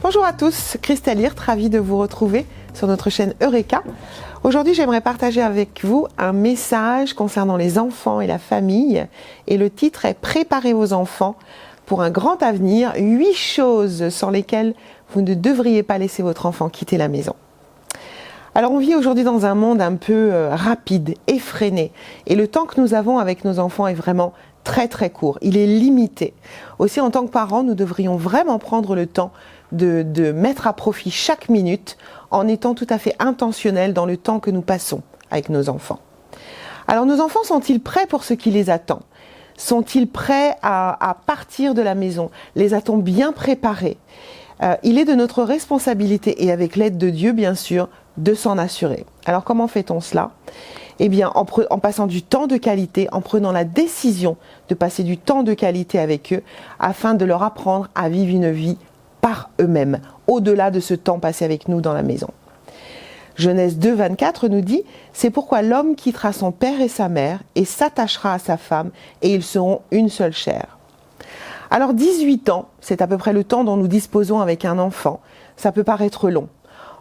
Bonjour à tous, Christelle Hirt, ravie de vous retrouver sur notre chaîne Eureka. Aujourd'hui, j'aimerais partager avec vous un message concernant les enfants et la famille. Et le titre est « Préparez vos enfants pour un grand avenir, 8 choses sans lesquelles vous ne devriez pas laisser votre enfant quitter la maison ». Alors on vit aujourd'hui dans un monde un peu rapide, effréné. Et le temps que nous avons avec nos enfants est vraiment très court. Il est limité. Aussi, en tant que parents, nous devrions vraiment prendre le temps de mettre à profit chaque minute en étant tout à fait intentionnels dans le temps que nous passons avec nos enfants. Alors nos enfants sont-ils prêts pour ce qui les attend? Sont-ils prêts à partir de la maison? Les a-t-on bien préparés? Il est de notre responsabilité, et avec l'aide de Dieu bien sûr, de s'en assurer. Alors comment fait-on cela? Eh bien en passant du temps de qualité, en prenant la décision de passer du temps de qualité avec eux afin de leur apprendre à vivre une vie par eux-mêmes, au-delà de ce temps passé avec nous dans la maison. Genèse 2, 24 nous dit « C'est pourquoi l'homme quittera son père et sa mère et s'attachera à sa femme et ils seront une seule chair. » Alors 18 ans, c'est à peu près le temps dont nous disposons avec un enfant. Ça peut paraître long.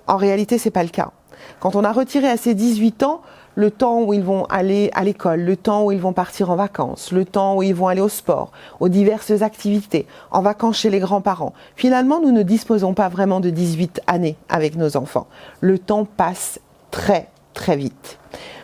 En réalité, ce n'est pas le cas. Quand on a retiré à ces 18 ans le temps où ils vont aller à l'école, le temps où ils vont partir en vacances, le temps où ils vont aller au sport, aux diverses activités, en vacances chez les grands-parents. Finalement, nous ne disposons pas vraiment de 18 années avec nos enfants. Le temps passe très vite.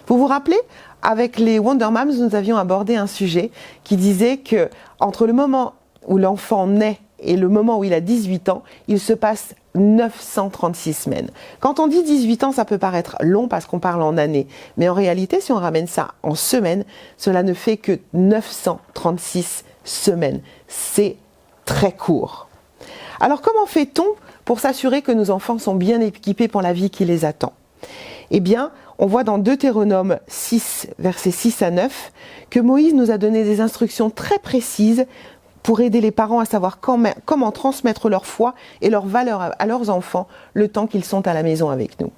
Vous vous rappelez, avec les Wonder Moms, nous avions abordé un sujet qui disait que entre le moment où l'enfant naît et le moment où il a 18 ans, il se passe 936 semaines. Quand on dit 18 ans, ça peut paraître long parce qu'on parle en années. Mais en réalité, si on ramène ça en semaines, cela ne fait que 936 semaines. C'est très court. Alors comment fait-on pour s'assurer que nos enfants sont bien équipés pour la vie qui les attend? Eh bien, on voit dans Deutéronome 6, versets 6 à 9, que Moïse nous a donné des instructions très précises pour aider les parents à savoir comment transmettre leur foi et leurs valeurs à leurs enfants le temps qu'ils sont à la maison avec nous.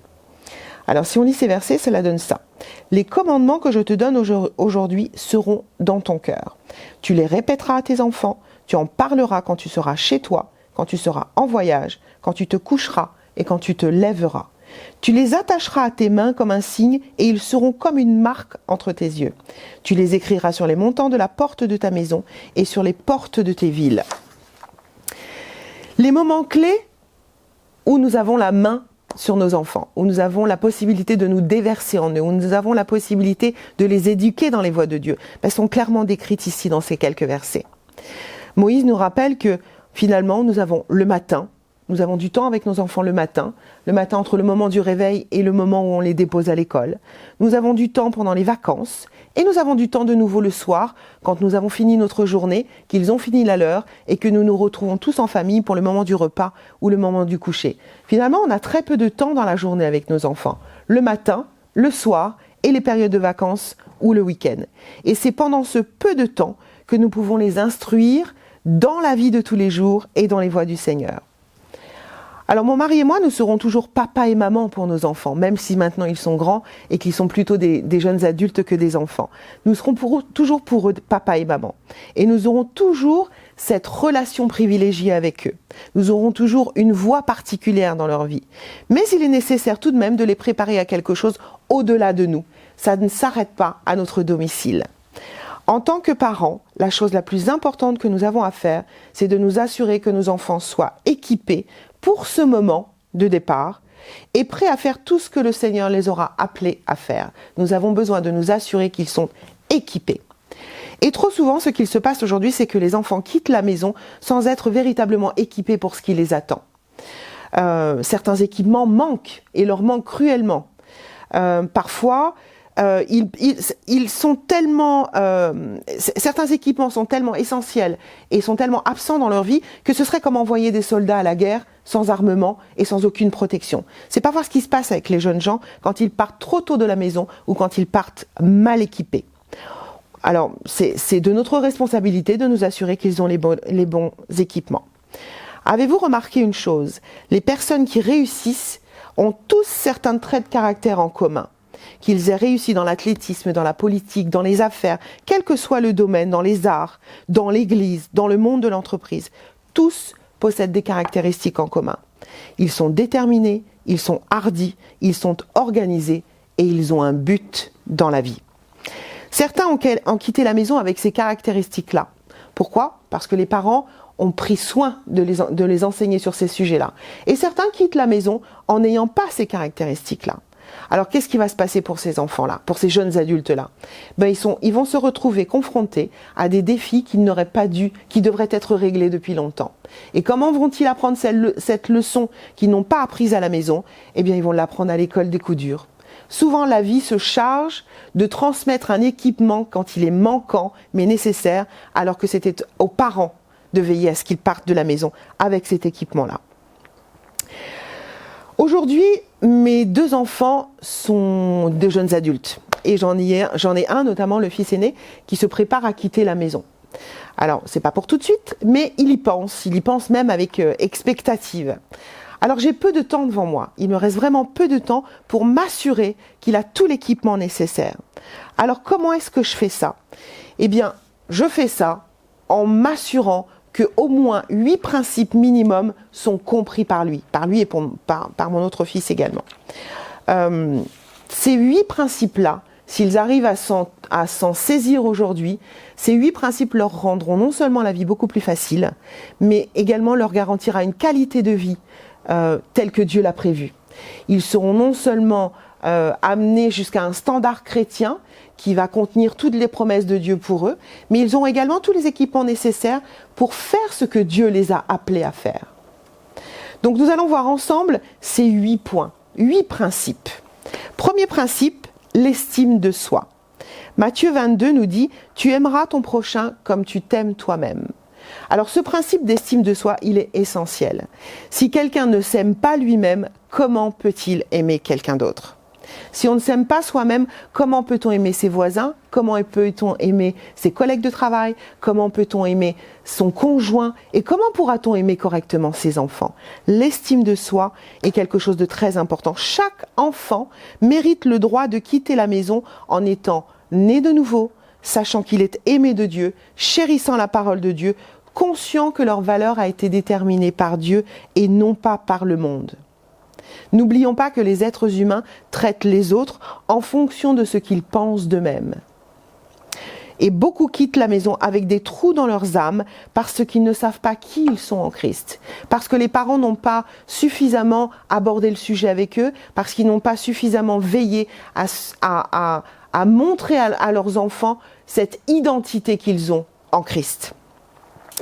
Alors si on lit ces versets, cela donne ça. « Les commandements que je te donne aujourd'hui seront dans ton cœur. Tu les répéteras à tes enfants, tu en parleras quand tu seras chez toi, quand tu seras en voyage, quand tu te coucheras et quand tu te lèveras. Tu les attacheras à tes mains comme un signe et ils seront comme une marque entre tes yeux. Tu les écriras sur les montants de la porte de ta maison et sur les portes de tes villes. » Les moments clés où nous avons la main sur nos enfants, où nous avons la possibilité de nous déverser en eux, où nous avons la possibilité de les éduquer dans les voies de Dieu, sont clairement décrites ici dans ces quelques versets. Moïse nous rappelle que finalement nous avons le matin. Nous avons du temps avec nos enfants le matin entre le moment du réveil et le moment où on les dépose à l'école. Nous avons du temps pendant les vacances et nous avons du temps de nouveau le soir quand nous avons fini notre journée, qu'ils ont fini la leur et que nous nous retrouvons tous en famille pour le moment du repas ou le moment du coucher. Finalement, on a très peu de temps dans la journée avec nos enfants. Le matin, le soir et les périodes de vacances ou le week-end. Et c'est pendant ce peu de temps que nous pouvons les instruire dans la vie de tous les jours et dans les voies du Seigneur. Alors mon mari et moi, nous serons toujours papa et maman pour nos enfants, même si maintenant ils sont grands et qu'ils sont plutôt des jeunes adultes que des enfants. Nous serons toujours pour eux papa et maman. Et nous aurons toujours cette relation privilégiée avec eux. Nous aurons toujours une voix particulière dans leur vie. Mais il est nécessaire tout de même de les préparer à quelque chose au-delà de nous. Ça ne s'arrête pas à notre domicile. En tant que parents, la chose la plus importante que nous avons à faire, c'est de nous assurer que nos enfants soient équipés pour ce moment de départ et prêts à faire tout ce que le Seigneur les aura appelés à faire. Nous avons besoin de nous assurer qu'ils sont équipés. Et trop souvent, ce qu'il se passe aujourd'hui, c'est que les enfants quittent la maison sans être véritablement équipés pour ce qui les attend. Certains équipements manquent et leur manquent cruellement. Parfois, ils sont tellement, certains équipements sont tellement essentiels et sont tellement absents dans leur vie que ce serait comme envoyer des soldats à la guerre sans armement et sans aucune protection. C'est parfois ce qui se passe avec les jeunes gens quand ils partent trop tôt de la maison ou quand ils partent mal équipés. Alors, c'est de notre responsabilité de nous assurer qu'ils ont les bons équipements. Avez-vous remarqué une chose? Les personnes qui réussissent ont tous certains traits de caractère en commun. Qu'ils aient réussi dans l'athlétisme, dans la politique, dans les affaires, quel que soit le domaine, dans les arts, dans l'église, dans le monde de l'entreprise, tous possèdent des caractéristiques en commun. Ils sont déterminés, ils sont hardis, ils sont organisés et ils ont un but dans la vie. Certains ont quitté la maison avec ces caractéristiques-là. Pourquoi? Parce que les parents ont pris soin de les enseigner sur ces sujets-là. Et certains quittent la maison en n'ayant pas ces caractéristiques-là. Alors qu'est-ce qui va se passer pour ces enfants-là, pour ces jeunes adultes-là? Ils vont se retrouver confrontés à des défis qui devraient être réglés depuis longtemps. Et comment vont-ils apprendre cette leçon qu'ils n'ont pas apprise à la maison? Eh bien, ils vont l'apprendre à l'école des coups durs. Souvent, la vie se charge de transmettre un équipement quand il est manquant, mais nécessaire, alors que c'était aux parents de veiller à ce qu'ils partent de la maison avec cet équipement-là. Aujourd'hui, mes 2 enfants sont de jeunes adultes. Et j'en ai un, notamment le fils aîné, qui se prépare à quitter la maison. Alors, c'est pas pour tout de suite, mais il y pense même avec expectative. Alors j'ai peu de temps devant moi, il me reste vraiment peu de temps pour m'assurer qu'il a tout l'équipement nécessaire. Alors comment est-ce que je fais ça? Eh bien, je fais ça en m'assurant qu'au moins 8 principes minimum sont compris par lui et par mon autre fils également. Ces 8 principes-là, s'ils arrivent à s'en saisir aujourd'hui, ces 8 principes leur rendront non seulement la vie beaucoup plus facile, mais également leur garantira une qualité de vie telle que Dieu l'a prévue. Ils seront non seulement amenés jusqu'à un standard chrétien qui va contenir toutes les promesses de Dieu pour eux, mais ils ont également tous les équipements nécessaires pour faire ce que Dieu les a appelés à faire. Donc nous allons voir ensemble ces 8 points, 8 principes. Premier principe, l'estime de soi. Matthieu 22 nous dit « Tu aimeras ton prochain comme tu t'aimes toi-même ». Alors ce principe d'estime de soi, il est essentiel. Si quelqu'un ne s'aime pas lui-même, comment peut-il aimer quelqu'un d'autre? Si on ne s'aime pas soi-même, comment peut-on aimer ses voisins? Comment peut-on aimer ses collègues de travail? Comment peut-on aimer son conjoint? Et comment pourra-t-on aimer correctement ses enfants? L'estime de soi est quelque chose de très important. Chaque enfant mérite le droit de quitter la maison en étant né de nouveau, sachant qu'il est aimé de Dieu, chérissant la parole de Dieu, conscient que leur valeur a été déterminée par Dieu et non pas par le monde. N'oublions pas que les êtres humains traitent les autres en fonction de ce qu'ils pensent d'eux-mêmes. Et beaucoup quittent la maison avec des trous dans leurs âmes parce qu'ils ne savent pas qui ils sont en Christ. Parce que les parents n'ont pas suffisamment abordé le sujet avec eux, parce qu'ils n'ont pas suffisamment veillé à montrer à leurs enfants cette identité qu'ils ont en Christ.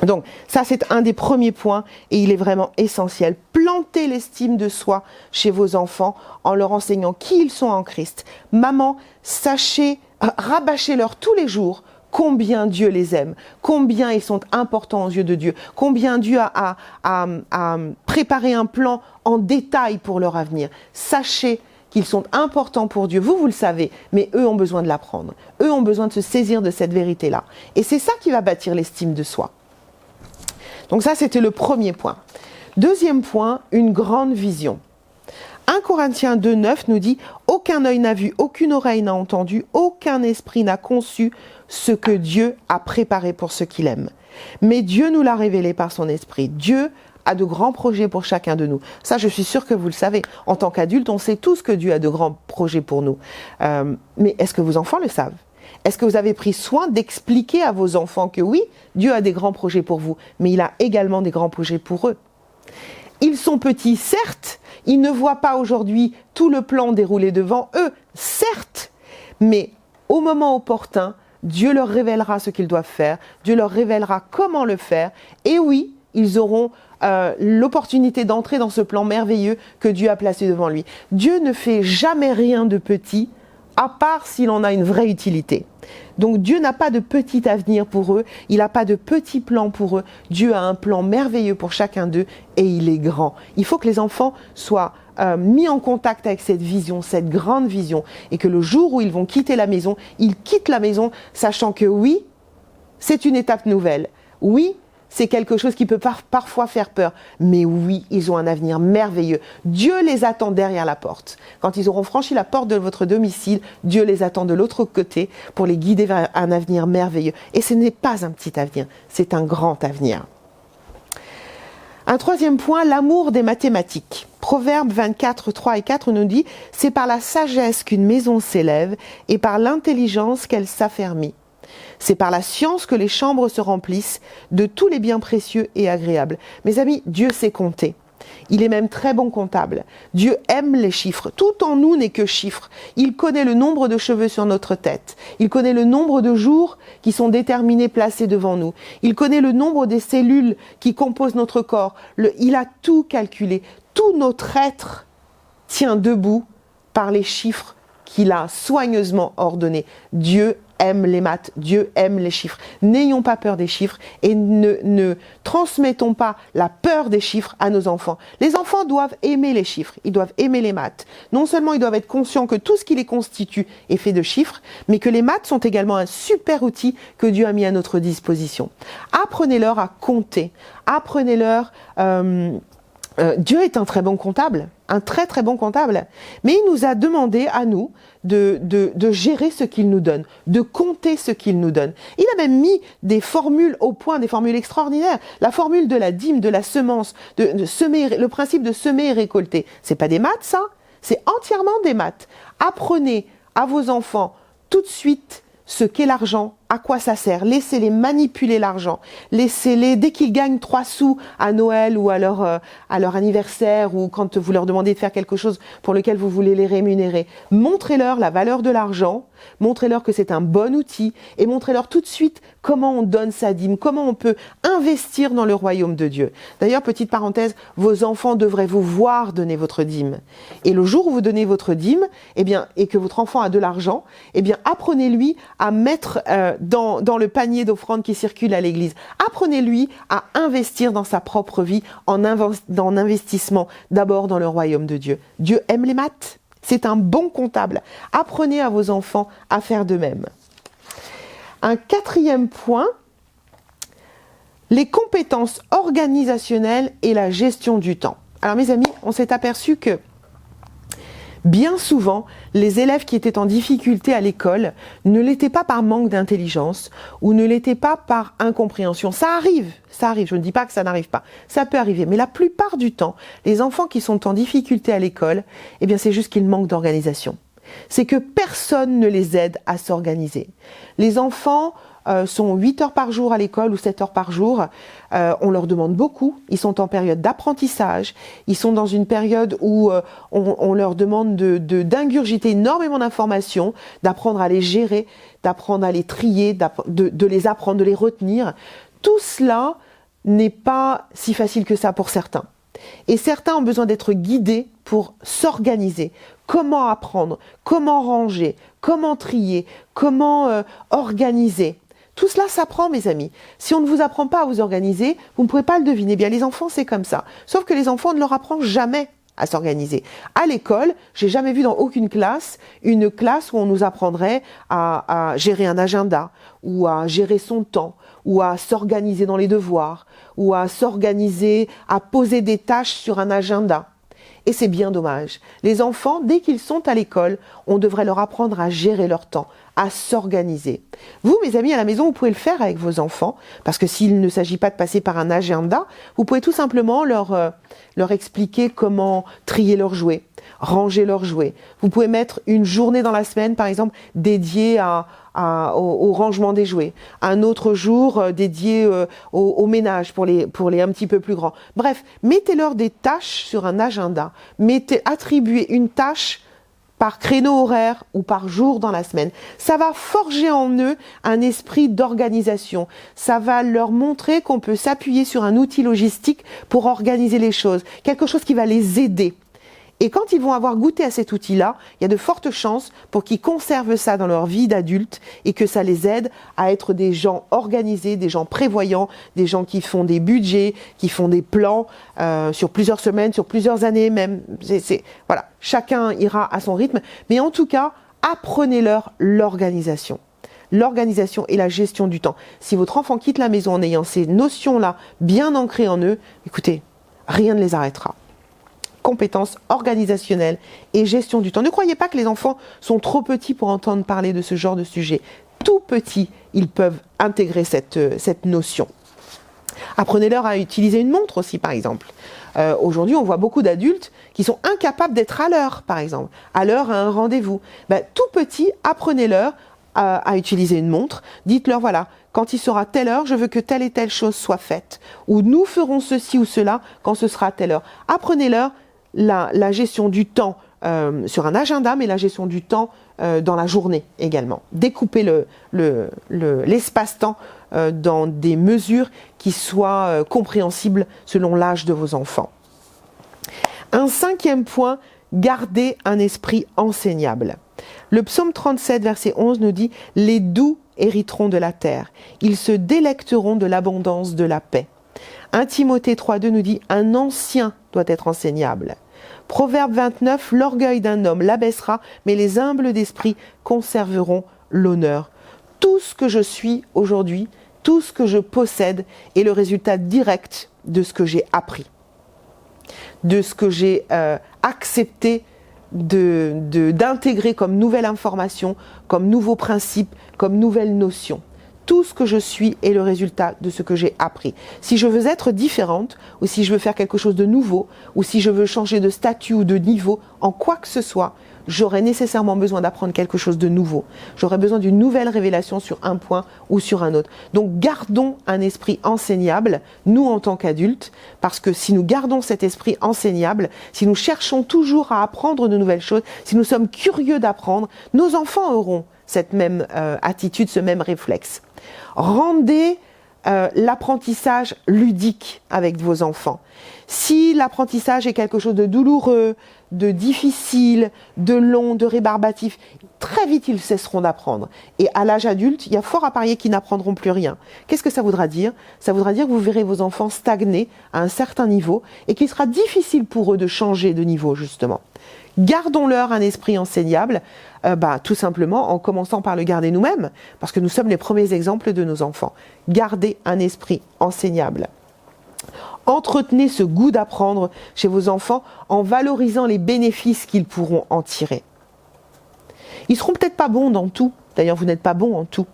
Donc ça c'est un des premiers points et il est vraiment essentiel. Plantez l'estime de soi chez vos enfants en leur enseignant qui ils sont en Christ. Maman, sachez, rabâchez-leur tous les jours combien Dieu les aime, combien ils sont importants aux yeux de Dieu, combien Dieu a préparé un plan en détail pour leur avenir. Sachez qu'ils sont importants pour Dieu. Vous le savez, mais eux ont besoin de l'apprendre. Eux ont besoin de se saisir de cette vérité-là. Et c'est ça qui va bâtir l'estime de soi. Donc ça, c'était le premier point. Deuxième point, une grande vision. 1 Corinthiens 2,9 nous dit « Aucun œil n'a vu, aucune oreille n'a entendu, aucun esprit n'a conçu ce que Dieu a préparé pour ceux qu'il aime. Mais Dieu nous l'a révélé par son esprit. Dieu a de grands projets pour chacun de nous. » Ça, je suis sûre que vous le savez. En tant qu'adulte, on sait tous que Dieu a de grands projets pour nous. Mais est-ce que vos enfants le savent? Est-ce que vous avez pris soin d'expliquer à vos enfants que oui, Dieu a des grands projets pour vous, mais il a également des grands projets pour eux? Ils sont petits, certes, ils ne voient pas aujourd'hui tout le plan déroulé devant eux, certes, mais au moment opportun, Dieu leur révélera ce qu'ils doivent faire, Dieu leur révélera comment le faire, et oui, ils auront l'opportunité d'entrer dans ce plan merveilleux que Dieu a placé devant lui. Dieu ne fait jamais rien de petit, à part s'il en a une vraie utilité. Donc Dieu n'a pas de petit avenir pour eux, il n'a pas de petit plan pour eux. Dieu a un plan merveilleux pour chacun d'eux et il est grand. Il faut que les enfants soient mis en contact avec cette vision, cette grande vision, et que le jour où ils vont quitter la maison, ils quittent la maison sachant que oui, c'est une étape nouvelle. Oui, c'est quelque chose qui peut parfois faire peur. Mais oui, ils ont un avenir merveilleux. Dieu les attend derrière la porte. Quand ils auront franchi la porte de votre domicile, Dieu les attend de l'autre côté pour les guider vers un avenir merveilleux. Et ce n'est pas un petit avenir, c'est un grand avenir. Un troisième point, l'amour des mathématiques. Proverbe 24, 3 et 4 nous dit « C'est par la sagesse qu'une maison s'élève et par l'intelligence qu'elle s'affermit. C'est par la science que les chambres se remplissent de tous les biens précieux et agréables. » Mes amis, Dieu sait compter. Il est même très bon comptable. Dieu aime les chiffres. Tout en nous n'est que chiffres. Il connaît le nombre de cheveux sur notre tête. Il connaît le nombre de jours qui sont déterminés, placés devant nous. Il connaît le nombre des cellules qui composent notre corps. Il a tout calculé. Tout notre être tient debout par les chiffres qu'il a soigneusement ordonnés. Dieu aime les maths, Dieu aime les chiffres. N'ayons pas peur des chiffres et ne transmettons pas la peur des chiffres à nos enfants. Les enfants doivent aimer les chiffres, ils doivent aimer les maths. Non seulement ils doivent être conscients que tout ce qui les constitue est fait de chiffres, mais que les maths sont également un super outil que Dieu a mis à notre disposition. Apprenez-leur à compter, apprenez-leur... Dieu est un très bon comptable, un très très bon comptable, mais il nous a demandé à nous de gérer ce qu'il nous donne, de compter ce qu'il nous donne. Il a même mis des formules au point, des formules extraordinaires. La formule de la dîme, de la semence, de semer, le principe de semer et récolter. C'est pas des maths ça, c'est entièrement des maths. Apprenez à vos enfants tout de suite ce qu'est l'argent, à quoi ça sert. Laissez-les manipuler l'argent. Laissez-les, dès qu'ils gagnent 3 sous à Noël ou à leur anniversaire ou quand vous leur demandez de faire quelque chose pour lequel vous voulez les rémunérer, montrez-leur la valeur de l'argent, montrez-leur que c'est un bon outil et montrez-leur tout de suite comment on donne sa dîme, comment on peut investir dans le royaume de Dieu. D'ailleurs, petite parenthèse, vos enfants devraient vous voir donner votre dîme. Et le jour où vous donnez votre dîme, eh bien, et que votre enfant a de l'argent, eh bien, apprenez-lui à mettre dans le panier d'offrandes qui circule à l'église. Apprenez-lui à investir dans sa propre vie en investissement d'abord dans le royaume de Dieu. Dieu aime les maths. C'est un bon comptable. Apprenez à vos enfants à faire de même. Un quatrième point, les compétences organisationnelles et la gestion du temps. Alors mes amis, on s'est aperçu que bien souvent, les élèves qui étaient en difficulté à l'école ne l'étaient pas par manque d'intelligence ou ne l'étaient pas par incompréhension. Ça arrive, je ne dis pas que ça n'arrive pas, ça peut arriver. Mais la plupart du temps, les enfants qui sont en difficulté à l'école, eh bien c'est juste qu'ils manquent d'organisation. C'est que personne ne les aide à s'organiser. Les enfants sont 8 heures par jour à l'école ou 7 heures par jour. On leur demande beaucoup. Ils sont en période d'apprentissage. Ils sont dans une période où on leur demande d'ingurgiter énormément d'informations, d'apprendre à les gérer, d'apprendre à les trier, de les apprendre, de les retenir. Tout cela n'est pas si facile que ça pour certains. Et certains ont besoin d'être guidés pour s'organiser. Comment apprendre, comment ranger, comment trier, comment organiser. Tout cela s'apprend, mes amis. Si on ne vous apprend pas à vous organiser, vous ne pouvez pas le deviner. Bien, les enfants, c'est comme ça. Sauf que les enfants, on ne leur apprend jamais à s'organiser. À l'école, j'ai jamais vu dans aucune classe une classe où on nous apprendrait à gérer un agenda, ou à gérer son temps, ou à s'organiser dans les devoirs, ou à s'organiser, à poser des tâches sur un agenda. Et c'est bien dommage. Les enfants, dès qu'ils sont à l'école, on devrait leur apprendre à gérer leur temps, à s'organiser. Vous, mes amis, à la maison, vous pouvez le faire avec vos enfants, parce que s'il ne s'agit pas de passer par un agenda, vous pouvez tout simplement leur expliquer comment trier leurs jouets, ranger leurs jouets. Vous pouvez mettre une journée dans la semaine, par exemple, dédiée au rangement des jouets. Un autre jour dédié au ménage pour les un petit peu plus grands. Bref, mettez-leur des tâches sur un agenda. Attribuez une tâche par créneau horaire ou par jour dans la semaine. Ça va forger en eux un esprit d'organisation. Ça va leur montrer qu'on peut s'appuyer sur un outil logistique pour organiser les choses. Quelque chose qui va les aider. Et quand ils vont avoir goûté à cet outil-là, il y a de fortes chances pour qu'ils conservent ça dans leur vie d'adulte et que ça les aide à être des gens organisés, des gens prévoyants, des gens qui font des budgets, qui font des plans sur plusieurs semaines, sur plusieurs années même. Voilà, chacun ira à son rythme. Mais en tout cas, apprenez-leur l'organisation. L'organisation et la gestion du temps. Si votre enfant quitte la maison en ayant ces notions-là bien ancrées en eux, écoutez, rien ne les arrêtera. Compétences organisationnelles et gestion du temps. Ne croyez pas que les enfants sont trop petits pour entendre parler de ce genre de sujet. Tout petits, ils peuvent intégrer cette notion. Apprenez-leur à utiliser une montre aussi, par exemple. Aujourd'hui, on voit beaucoup d'adultes qui sont incapables d'être à l'heure, par exemple, à l'heure à un rendez-vous. Tout petit, apprenez-leur à utiliser une montre. Dites-leur, voilà, quand il sera telle heure, je veux que telle et telle chose soit faite. Ou nous ferons ceci ou cela quand ce sera telle heure. Apprenez-leur la gestion du temps sur un agenda, mais la gestion du temps dans la journée également. Découpez l'espace-temps dans des mesures qui soient compréhensibles selon l'âge de vos enfants. Un 5e point, gardez un esprit enseignable. Le psaume 37, verset 11 nous dit « Les doux hériteront de la terre, ils se délecteront de l'abondance de la paix ». 1 Timothée 3,2 nous dit « Un ancien doit être enseignable ». Proverbe 29, « L'orgueil d'un homme l'abaissera, mais les humbles d'esprit conserveront l'honneur ». Tout ce que je suis aujourd'hui, tout ce que je possède est le résultat direct de ce que j'ai appris, de ce que j'ai accepté d'intégrer comme nouvelle information, comme nouveaux principes, comme nouvelles notions. Tout ce que je suis est le résultat de ce que j'ai appris. Si je veux être différente, ou si je veux faire quelque chose de nouveau, ou si je veux changer de statut ou de niveau, en quoi que ce soit, j'aurai nécessairement besoin d'apprendre quelque chose de nouveau. J'aurai besoin d'une nouvelle révélation sur un point ou sur un autre. Donc gardons un esprit enseignable, nous en tant qu'adultes, parce que si nous gardons cet esprit enseignable, si nous cherchons toujours à apprendre de nouvelles choses, si nous sommes curieux d'apprendre, nos enfants auront cette même attitude, ce même réflexe. Rendez l'apprentissage ludique avec vos enfants. Si l'apprentissage est quelque chose de douloureux, de difficile, de long, de rébarbatif, très vite ils cesseront d'apprendre. Et à l'âge adulte, il y a fort à parier qu'ils n'apprendront plus rien. Qu'est-ce que ça voudra dire? Ça voudra dire que vous verrez vos enfants stagner à un certain niveau et qu'il sera difficile pour eux de changer de niveau, justement. Gardons-leur un esprit enseignable, tout simplement en commençant par le garder nous-mêmes, parce que nous sommes les premiers exemples de nos enfants. Gardez un esprit enseignable. Entretenez ce goût d'apprendre chez vos enfants en valorisant les bénéfices qu'ils pourront en tirer. Ils seront peut-être pas bons dans tout. D'ailleurs, vous n'êtes pas bons en tout.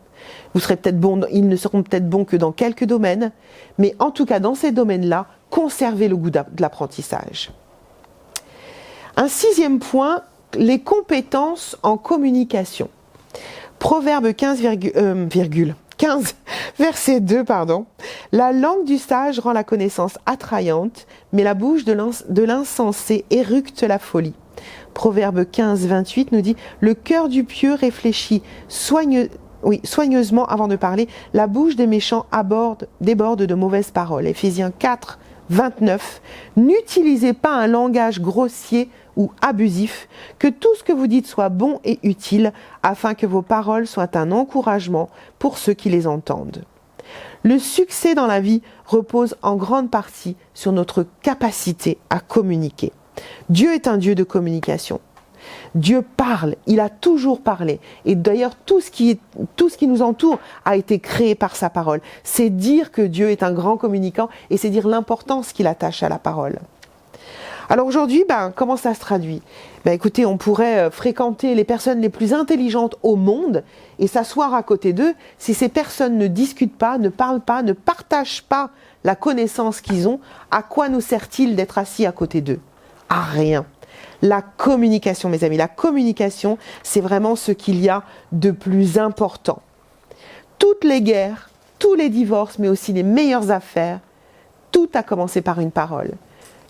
Ils ne seront peut-être bons que dans quelques domaines, mais en tout cas, dans ces domaines-là, conservez le goût de l'apprentissage. Un 6e point, les compétences en communication. Proverbe 15, verset 2, La langue du sage rend la connaissance attrayante, mais la bouche de l'insensé éructe la folie. Proverbe 15, 28 nous dit « Le cœur du pieux réfléchit soigneusement avant de parler, la bouche des méchants déborde de mauvaises paroles. » Éphésiens 4, 29 N'utilisez pas un langage grossier ou abusif, que tout ce que vous dites soit bon et utile, afin que vos paroles soient un encouragement pour ceux qui les entendent. Le succès dans la vie repose en grande partie sur notre capacité à communiquer. Dieu est un Dieu de communication. Dieu parle, il a toujours parlé. Et d'ailleurs, tout ce qui nous entoure a été créé par sa parole. C'est dire que Dieu est un grand communicant et c'est dire l'importance qu'il attache à la parole. Alors aujourd'hui, comment ça se traduit? Écoutez, on pourrait fréquenter les personnes les plus intelligentes au monde et s'asseoir à côté d'eux. Si ces personnes ne discutent pas, ne parlent pas, ne partagent pas la connaissance qu'ils ont, à quoi nous sert-il d'être assis à côté d'eux? À rien. La communication, mes amis, la communication, c'est vraiment ce qu'il y a de plus important. Toutes les guerres, tous les divorces, mais aussi les meilleures affaires, tout a commencé par une parole.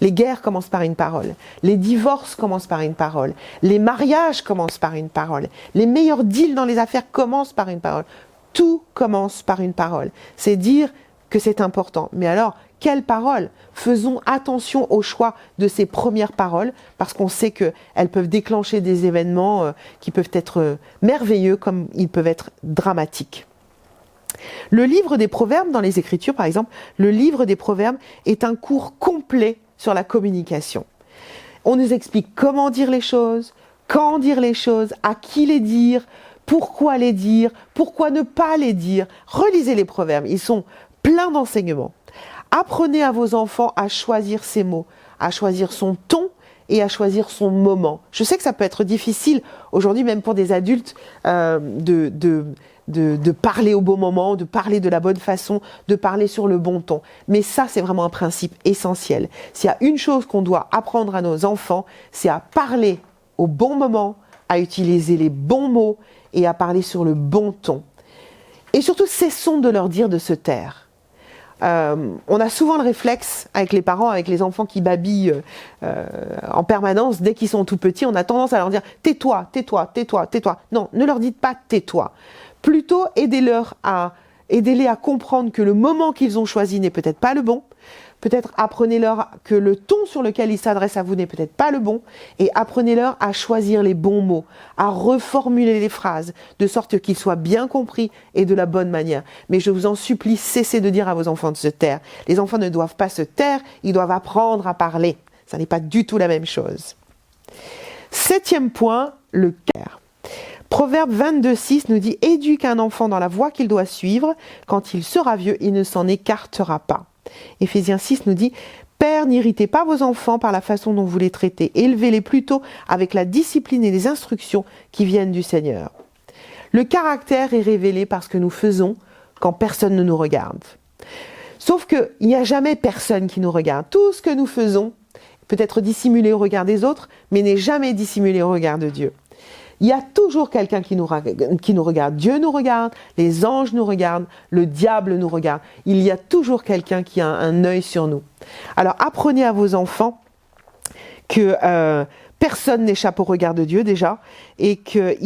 Les guerres commencent par une parole. Les divorces commencent par une parole. Les mariages commencent par une parole. Les meilleurs deals dans les affaires commencent par une parole. Tout commence par une parole. C'est dire que c'est important. Mais alors, quelle parole? Faisons attention au choix de ces premières paroles, parce qu'on sait qu'elles peuvent déclencher des événements qui peuvent être merveilleux comme ils peuvent être dramatiques. Le livre des Proverbes, dans les Écritures par exemple, le livre des Proverbes est un cours complet sur la communication. On nous explique comment dire les choses, quand dire les choses, à qui les dire, pourquoi ne pas les dire. Relisez les Proverbes, ils sont pleins d'enseignements. Apprenez à vos enfants à choisir ses mots, à choisir son ton et à choisir son moment. Je sais que ça peut être difficile aujourd'hui, même pour des adultes, de parler au bon moment, de parler de la bonne façon, de parler sur le bon ton. Mais ça, c'est vraiment un principe essentiel. S'il y a une chose qu'on doit apprendre à nos enfants, c'est à parler au bon moment, à utiliser les bons mots et à parler sur le bon ton. Et surtout, cessons de leur dire de se taire. On a souvent le réflexe avec les parents, avec les enfants qui babillent en permanence, dès qu'ils sont tout petits, on a tendance à leur dire « tais-toi, tais-toi, tais-toi, tais-toi ». Non, ne leur dites pas « tais-toi ». Plutôt, aidez-les à comprendre que le moment qu'ils ont choisi n'est peut-être pas le bon. Peut-être apprenez-leur que le ton sur lequel ils s'adressent à vous n'est peut-être pas le bon. Et apprenez-leur à choisir les bons mots, à reformuler les phrases, de sorte qu'ils soient bien compris et de la bonne manière. Mais je vous en supplie, cessez de dire à vos enfants de se taire. Les enfants ne doivent pas se taire, ils doivent apprendre à parler. Ça n'est pas du tout la même chose. 7e point, le cœur. Proverbe 22:6 nous dit « Éduque un enfant dans la voie qu'il doit suivre, quand il sera vieux, il ne s'en écartera pas. » Éphésiens 6 nous dit « Pères, n'irritez pas vos enfants par la façon dont vous les traitez, élevez-les plutôt avec la discipline et les instructions qui viennent du Seigneur. » Le caractère est révélé par ce que nous faisons quand personne ne nous regarde. Sauf qu'il n'y a jamais personne qui nous regarde. Tout ce que nous faisons peut être dissimulé au regard des autres, mais n'est jamais dissimulé au regard de Dieu. Il y a toujours quelqu'un qui nous regarde. Dieu nous regarde, les anges nous regardent, le diable nous regarde. Il y a toujours quelqu'un qui a un œil sur nous. Alors apprenez à vos enfants que personne n'échappe au regard de Dieu déjà, et que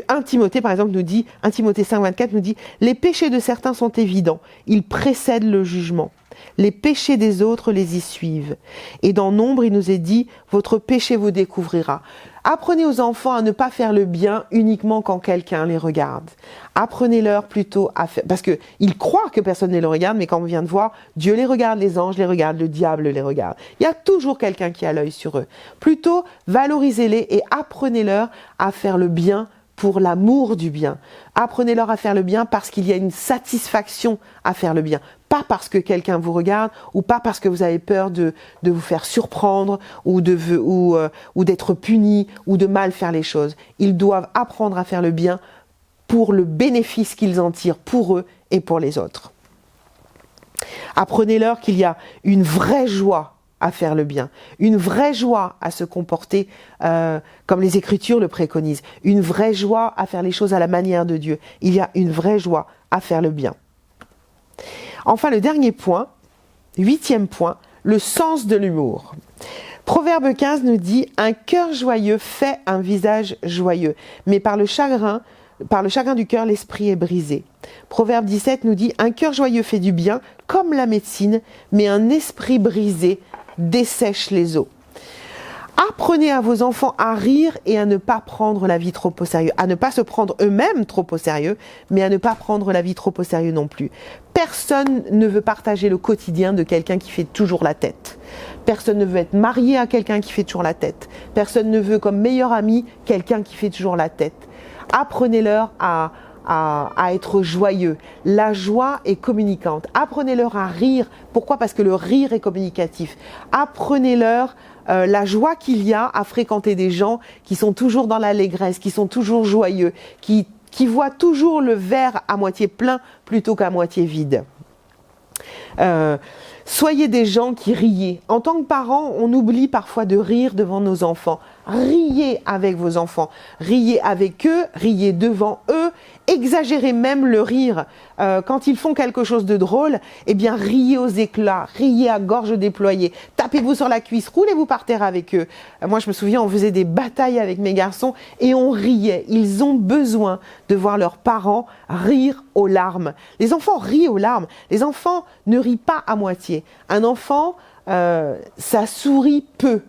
1 Timothée par exemple nous dit, 1 Timothée 5,24 nous dit « Les péchés de certains sont évidents, ils précèdent le jugement. Les péchés des autres les y suivent. Et dans Nombre, il nous est dit, votre péché vous découvrira. » Apprenez aux enfants à ne pas faire le bien uniquement quand quelqu'un les regarde. Apprenez-leur plutôt à faire, parce qu'ils croient que personne ne les regarde, mais comme on vient de voir, Dieu les regarde, les anges les regardent, le diable les regarde. Il y a toujours quelqu'un qui a l'œil sur eux. Plutôt, valorisez-les et apprenez-leur à faire le bien pour l'amour du bien. Apprenez-leur à faire le bien parce qu'il y a une satisfaction à faire le bien. Pas parce que quelqu'un vous regarde ou pas parce que vous avez peur de vous faire surprendre ou d'être puni ou de mal faire les choses. Ils doivent apprendre à faire le bien pour le bénéfice qu'ils en tirent pour eux et pour les autres. Apprenez-leur qu'il y a une vraie joie à faire le bien, une vraie joie à se comporter comme les Écritures le préconisent, une vraie joie à faire les choses à la manière de Dieu. Il y a une vraie joie à faire le bien. Enfin, le dernier point, 8e point, le sens de l'humour. Proverbe 15 nous dit « Un cœur joyeux fait un visage joyeux, mais par le chagrin du cœur, l'esprit est brisé. » Proverbe 17 nous dit « Un cœur joyeux fait du bien, comme la médecine, mais un esprit brisé dessèche les os. » Apprenez à vos enfants à rire et à ne pas prendre la vie trop au sérieux, à ne pas se prendre eux-mêmes trop au sérieux, mais à ne pas prendre la vie trop au sérieux non plus. Personne ne veut partager le quotidien de quelqu'un qui fait toujours la tête. Personne ne veut être marié à quelqu'un qui fait toujours la tête. Personne ne veut comme meilleur ami quelqu'un qui fait toujours la tête. Apprenez-leur à être joyeux. La joie est communicante. Apprenez-leur à rire. Pourquoi ? Parce que le rire est communicatif. Apprenez-leur la joie qu'il y a à fréquenter des gens qui sont toujours dans l'allégresse, qui sont toujours joyeux, qui voient toujours le verre à moitié plein plutôt qu'à moitié vide. Soyez des gens qui riez. En tant que parents, on oublie parfois de rire devant nos enfants. Riez avec vos enfants, riez avec eux, riez devant eux, exagérez même le rire. Quand ils font quelque chose de drôle, eh bien riez aux éclats, riez à gorge déployée, tapez-vous sur la cuisse, roulez-vous par terre avec eux. Moi je me souviens, on faisait des batailles avec mes garçons et on riait. Ils ont besoin de voir leurs parents rire aux larmes. Les enfants rient aux larmes, les enfants ne rient pas à moitié. Un enfant, ça sourit peu.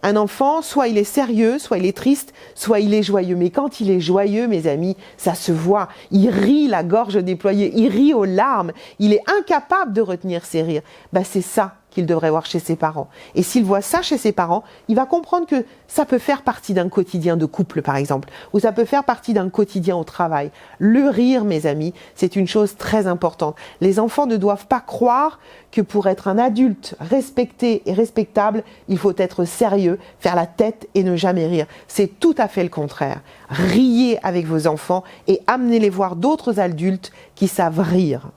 Un enfant, soit il est sérieux, soit il est triste, soit il est joyeux. Mais quand il est joyeux, mes amis, ça se voit. Il rit la gorge déployée, il rit aux larmes. Il est incapable de retenir ses rires. C'est ça qu'il devrait voir chez ses parents. Et s'il voit ça chez ses parents, il va comprendre que ça peut faire partie d'un quotidien de couple, par exemple, ou ça peut faire partie d'un quotidien au travail. Le rire, mes amis, c'est une chose très importante. Les enfants ne doivent pas croire que pour être un adulte respecté et respectable, il faut être sérieux, faire la tête et ne jamais rire. C'est tout à fait le contraire. Riez avec vos enfants et amenez-les voir d'autres adultes qui savent rire.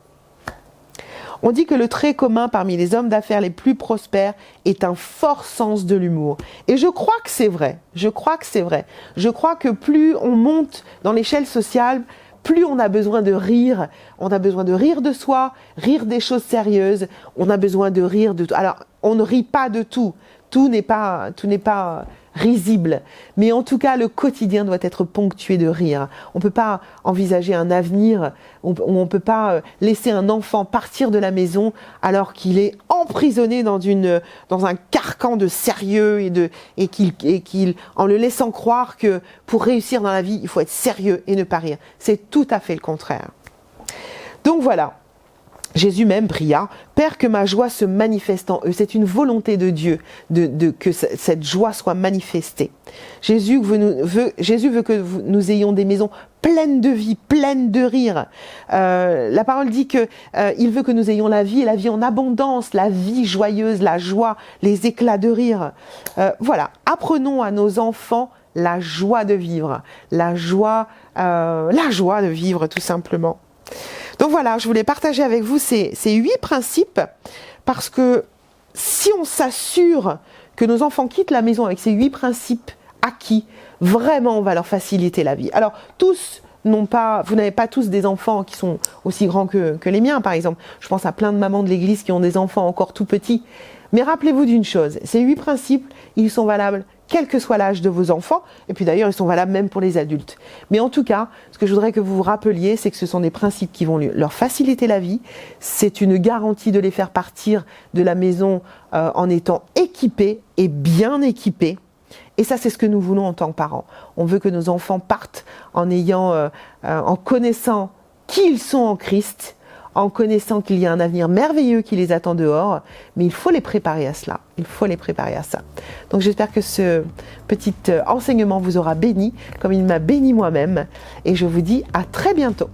On dit que le trait commun parmi les hommes d'affaires les plus prospères est un fort sens de l'humour. Et je crois que c'est vrai. Je crois que plus on monte dans l'échelle sociale, plus on a besoin de rire. On a besoin de rire de soi, rire des choses sérieuses. On a besoin de rire de tout. Alors, on ne rit pas de tout. Tout n'est pas risible. Mais en tout cas, le quotidien doit être ponctué de rire. On ne peut pas envisager un avenir, on ne peut pas laisser un enfant partir de la maison alors qu'il est emprisonné dans un carcan de sérieux et qu'il, en le laissant croire que pour réussir dans la vie, il faut être sérieux et ne pas rire. C'est tout à fait le contraire. Donc voilà. Jésus même pria, « Père, que ma joie se manifeste en eux ». C'est une volonté de Dieu que cette joie soit manifestée. Jésus veut que nous ayons des maisons pleines de vie, pleines de rire. La parole dit qu'il veut que nous ayons la vie et la vie en abondance, la vie joyeuse, la joie, les éclats de rire. Voilà, apprenons à nos enfants la joie de vivre, la joie de vivre tout simplement. Donc voilà, je voulais partager avec vous ces 8 principes parce que si on s'assure que nos enfants quittent la maison avec ces 8 principes acquis, vraiment on va leur faciliter la vie. Alors vous n'avez pas tous des enfants qui sont aussi grands que les miens par exemple. Je pense à plein de mamans de l'église qui ont des enfants encore tout petits. Mais rappelez-vous d'une chose, ces 8 principes, ils sont valables quel que soit l'âge de vos enfants, et puis d'ailleurs ils sont valables même pour les adultes. Mais en tout cas, ce que je voudrais que vous vous rappeliez, c'est que ce sont des principes qui vont leur faciliter la vie, c'est une garantie de les faire partir de la maison en étant équipés et bien équipés, et ça c'est ce que nous voulons en tant que parents. On veut que nos enfants partent en connaissant qui ils sont en Christ, en connaissant qu'il y a un avenir merveilleux qui les attend dehors, mais il faut les préparer à cela. Il faut les préparer à ça. Donc j'espère que ce petit enseignement vous aura béni, comme il m'a béni moi-même, et je vous dis à très bientôt.